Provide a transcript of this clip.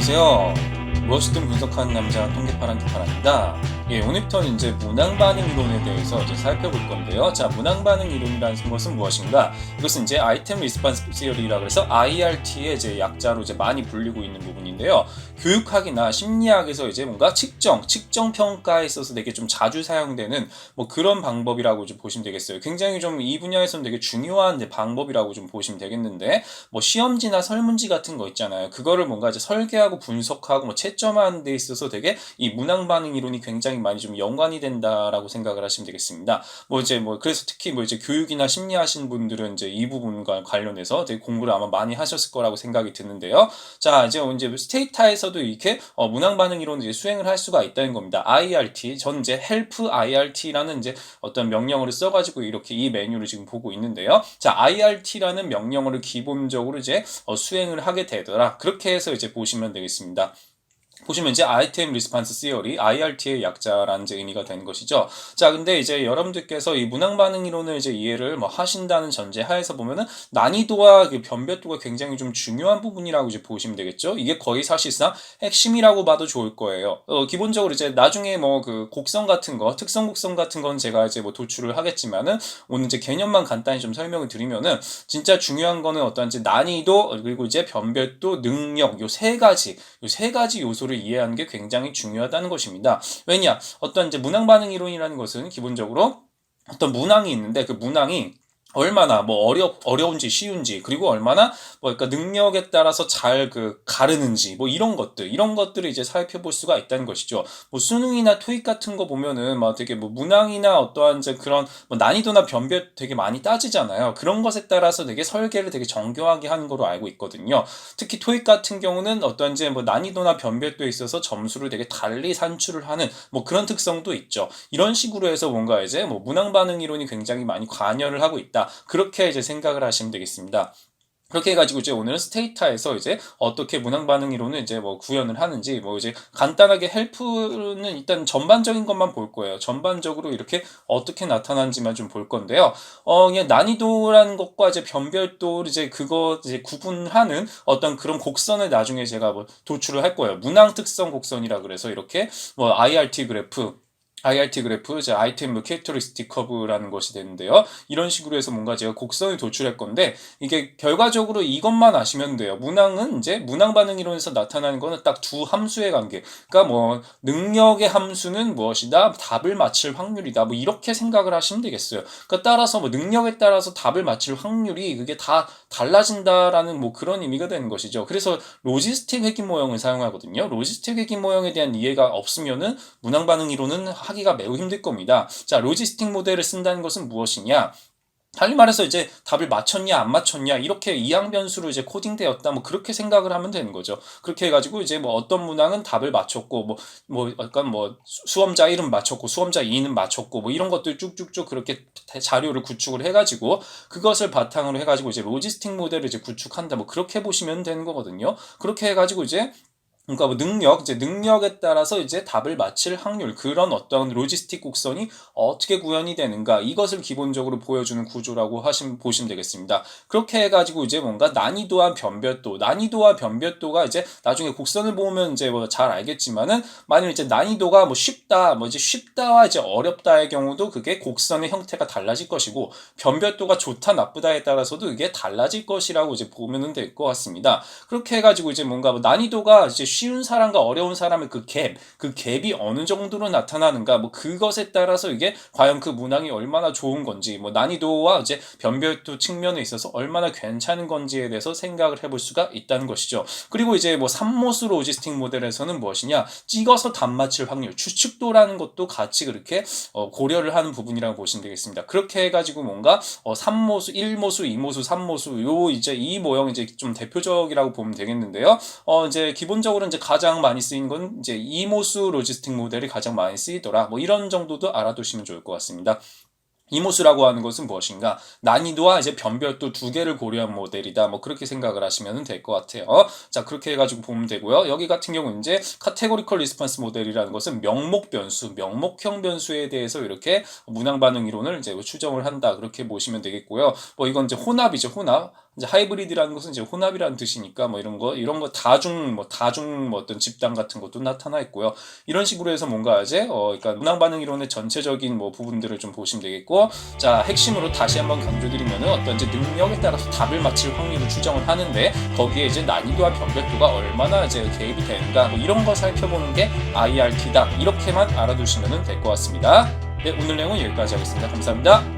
안녕하세요. 무엇이든 분석하는 남자 통계파란 기파랍니다. 오늘부터는 이제 문항 반응 이론에 대해서 이제 살펴볼 건데요. 자, 문항 반응 이론이라는 것은 무엇인가? 이것은 이제 아이템 리스폰스 시어리라고 해서 IRT의 이제 약자로 이제 많이 불리고 있는 부분인데요. 교육학이나 심리학에서 이제 뭔가 측정 평가에 있어서 되게 좀 자주 사용되는 뭐 그런 방법이라고 좀 보시면 되겠어요. 굉장히 좀 이 분야에서는 되게 중요한 이제 방법이라고 좀 보시면 되겠는데, 뭐 시험지나 설문지 같은 거 있잖아요. 그거를 뭔가 이제 설계하고 분석하고 뭐 채점하는 데 있어서 되게 이 문항 반응 이론이 굉장히 많이 좀 연관이 된다라고 생각을 하시면 되겠습니다. 그래서 특히 뭐 이제 교육이나 심리 하시는 분들은 이제 이 부분과 관련해서 되게 공부를 아마 많이 하셨을 거라고 생각이 드는데요. 자, 이제 스테이타에서도 이렇게 문항 반응 이론을 이제 수행을 할 수가 있다는 겁니다. IRT, 전 이제 help IRT라는 이제 어떤 명령어를 써가지고 이렇게 이 메뉴를 지금 보고 있는데요. 자, IRT라는 명령어를 기본적으로 이제 수행을 하게 되더라. 그렇게 해서 이제 보시면 되겠습니다. 보시면 이제 아이템 리스폰스 시어리, IRT의 약자라는 이제 의미가 되는 것이죠. 자, 근데 이제 여러분들께서 이 문항 반응 이론을 이제 이해를 뭐 하신다는 전제 하에서 보면은 난이도와 그 변별도가 굉장히 좀 중요한 부분이라고 이제 보시면 되겠죠. 이게 거의 사실상 핵심이라고 봐도 좋을 거예요. 기본적으로 이제 나중에 뭐 그 곡선 같은 거, 특성 곡선 같은 건 제가 이제 뭐 도출을 하겠지만은 오늘 이제 개념만 간단히 좀 설명을 드리면은 진짜 중요한 거는 어떤 이제 난이도 그리고 이제 변별도, 능력 요 세 가지 요소를 이해하는 게 굉장히 중요하다는 것입니다. 왜냐? 어떤 이제 문항 반응 이론이라는 것은 기본적으로 어떤 문항이 있는데 그 문항이 얼마나 뭐 어려운지 쉬운지 그리고 얼마나 그러니까 능력에 따라서 잘 가르는지 뭐 이런 것들을 이제 살펴볼 수가 있다는 것이죠. 뭐 수능이나 토익 같은 거 보면은 막 되게 뭐 문항이나 어떠한 이제 그런 뭐 난이도나 변별 되게 많이 따지잖아요. 그런 것에 따라서 되게 설계를 되게 정교하게 하는 거로 알고 있거든요. 특히 토익 같은 경우는 어떤 이제 뭐 난이도나 변별도에 있어서 점수를 되게 달리 산출을 하는 뭐 그런 특성도 있죠. 이런 식으로 해서 뭔가 이제 뭐 문항 반응 이론이 굉장히 많이 관여를 하고 있다. 그렇게 이제 생각을 하시면 되겠습니다. 그렇게 해가지고 이제 오늘은 스테이타에서 이제 어떻게 문항 반응 이론을 이제 뭐 구현을 하는지 뭐 이제 간단하게 헬프는 일단 전반적인 것만 볼 거예요. 전반적으로 이렇게 어떻게 나타나는지만 좀 볼 건데요. 그냥 난이도라는 것과 이제 변별도를 이제 그거 이제 구분하는 어떤 그런 곡선을 나중에 제가 뭐 도출을 할 거예요. 문항 특성 곡선이라 그래서 이렇게 뭐 IRT 그래프, 이제 아이템 캐릭터리스틱 커브라는 것이 되는데요. 이런 식으로 해서 뭔가 제가 곡선을 도출할 건데 이게 결과적으로 이것만 아시면 돼요. 문항은 이제 문항 반응 이론에서 나타나는 거는 딱 두 함수의 관계. 그러니까 뭐 능력의 함수는 무엇이다? 답을 맞힐 확률이다. 뭐 이렇게 생각을 하시면 되겠어요. 그러니까 따라서 뭐 능력에 따라서 답을 맞힐 확률이 그게 다 달라진다라는 뭐 그런 의미가 되는 것이죠. 그래서 로지스틱 회귀 모형을 사용하거든요. 로지스틱 회귀 모형에 대한 이해가 없으면은 문항 반응 이론은 하기가 매우 힘들 겁니다. 자, 로지스틱 모델을 쓴다는 것은 무엇이냐? 달리 말해서 이제 답을 맞췄냐 안 맞췄냐 이렇게 이항 변수로 이제 코딩되었다 뭐 그렇게 생각을 하면 되는 거죠. 그렇게 해가지고 이제 뭐 어떤 문항은 답을 맞췄고 뭐 약간 뭐 수험자 1은 맞췄고 수험자 2는 맞췄고 뭐 이런 것들 쭉쭉쭉 그렇게 자료를 구축을 해가지고 그것을 바탕으로 해가지고 이제 로지스틱 모델을 이제 구축한다 뭐 그렇게 보시면 되는 거거든요. 그렇게 해가지고 이제 그러니까 뭐 능력에 따라서 이제 답을 맞힐 확률, 그런 어떤 로지스틱 곡선이 어떻게 구현이 되는가, 이것을 기본적으로 보여주는 구조라고 보시면 되겠습니다. 그렇게 해가지고 이제 뭔가 난이도와 변별도가 이제 나중에 곡선을 보면 이제 뭐 잘 알겠지만은, 만약 이제 난이도가 뭐 쉽다와 이제 어렵다의 경우도 그게 곡선의 형태가 달라질 것이고, 변별도가 좋다, 나쁘다에 따라서도 이게 달라질 것이라고 이제 보면은 될 것 같습니다. 그렇게 해가지고 이제 뭔가 뭐 난이도가 이제 쉬운 사람과 어려운 사람의 그 갭이 어느 정도로 나타나는가, 뭐 그것에 따라서 이게 과연 그 문항이 얼마나 좋은 건지, 뭐 난이도와 이제 변별도 측면에 있어서 얼마나 괜찮은 건지에 대해서 생각을 해볼 수가 있다는 것이죠. 그리고 이제 뭐 산모수 로지스틱 모델에서는 무엇이냐, 찍어서 답 맞힐 확률, 추측도라는 것도 같이 그렇게 고려를 하는 부분이라고 보시면 되겠습니다. 그렇게 해가지고 뭔가 3모수, 1모수, 2모수, 3모수 요 이제 이 모형 이제 좀 대표적이라고 보면 되겠는데요. 이제 기본적으로 이제 가장 많이 쓰이는 건 이제 이모수 로지스틱 모델이 가장 많이 쓰이더라. 뭐 이런 정도도 알아두시면 좋을 것 같습니다. 이모스라고 하는 것은 무엇인가? 난이도와 이제 변별도 두 개를 고려한 모델이다. 뭐 그렇게 생각을 하시면 될 것 같아요. 자, 그렇게 해가지고 보면 되고요. 여기 같은 경우는 이제 카테고리컬 리스폰스 모델이라는 것은 명목형 변수에 대해서 이렇게 문항 반응 이론을 이제 추정을 한다. 그렇게 보시면 되겠고요. 뭐 이건 이제 혼합이죠. 혼합. 이제 하이브리드라는 것은 이제 혼합이라는 뜻이니까 뭐 이런 거 다중 어떤 집단 같은 것도 나타나 있고요. 이런 식으로 해서 뭔가 이제 그러니까 문항 반응 이론의 전체적인 뭐 부분들을 좀 보시면 되겠고, 자 핵심으로 다시 한번 강조드리면은 어떤 이제 능력에 따라서 답을 맞힐 확률을 추정을 하는데 거기에 이제 난이도와 변별도가 얼마나 이제 개입이 되는가 뭐 이런 거 살펴보는 게 IRT다. 이렇게만 알아두시면 될 것 같습니다. 네, 오늘 내용은 여기까지 하겠습니다. 감사합니다.